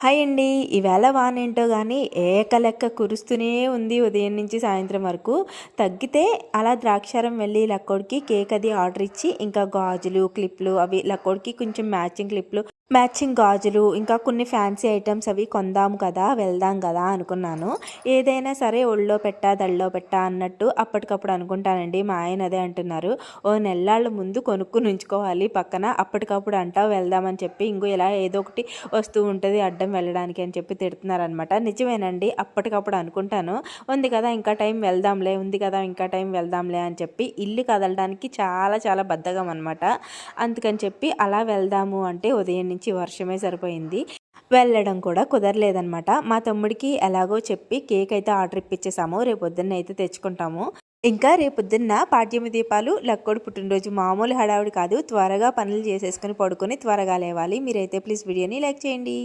Hi అండి. ఈవేళ వానేంటో గానీ ఏకలెక్క కురుస్తూనే ఉంది ఉదయం నుంచి సాయంత్రం వరకు. తగ్గితే అలా ద్రాక్షారం వెళ్ళి లక్కోడికి కేక్ అది ఆర్డర్ ఇచ్చి, ఇంకా గాజులు, క్లిప్‌లు అవి లక్కోడికి కొంచెం మ్యాచింగ్ క్లిప్‌లు, మ్యాచింగ్ గాజులు, ఇంకా కొన్ని ఫ్యాన్సీ ఐటెమ్స్ అవి కొందాం కదా! వెళ్దాం కదా! అనుకున్నాను. ఏదైనా సరే ఒళ్ళో పెట్టా, దళ్ళో పెట్టా అన్నట్టు అప్పటికప్పుడు అనుకుంటానండి. మా ఆయన అదే అంటున్నారు. "ఓ నెల్లాళ్ళ ముందు కొనుక్కొని ఉంచుకోవాలి పక్కన. అప్పటికప్పుడు అంటావు వెళ్దామని చెప్పి. ఇంగో ఇలా ఏదో ఒకటి వస్తూ ఉంటది అడ్డం వెళ్ళడానికి" అని చెప్పి తిడుతున్నారనమాట. నిజమేనండి. అప్పటికప్పుడు అనుకుంటాను. ఉంది కదా ఇంకా టైం వెళ్దాంలే, ఉంది కదా ఇంకా టైం వెళ్దాంలే అని చెప్పి ఇల్లు కదలడానికి చాలా చాలా బద్ధకం అనమాట. అందుకని చెప్పి అలా వెళ్దాము అంటే ఉదయం నుంచి వర్షమే సరిపోయింది. వెళ్ళడం కూడా కుదరలేదనమాట. మా తమ్ముడికి ఎలాగో చెప్పి కేక్ అయితే ఆర్డర్ ఇప్పించేసాము. రేపొద్దున్న అయితే తెచ్చుకుంటాము. ఇంకా రేపొద్దున్న పాడ్యమి దీపాలు, లక్కోడి పుట్టినరోజు. మామూలు హడావిడి కాదు. త్వరగా పనులు చేసేసుకొని పడుకొని త్వరగా లేవాలి. మీరైతే ప్లీజ్ వీడియోని లైక్ చేయండి.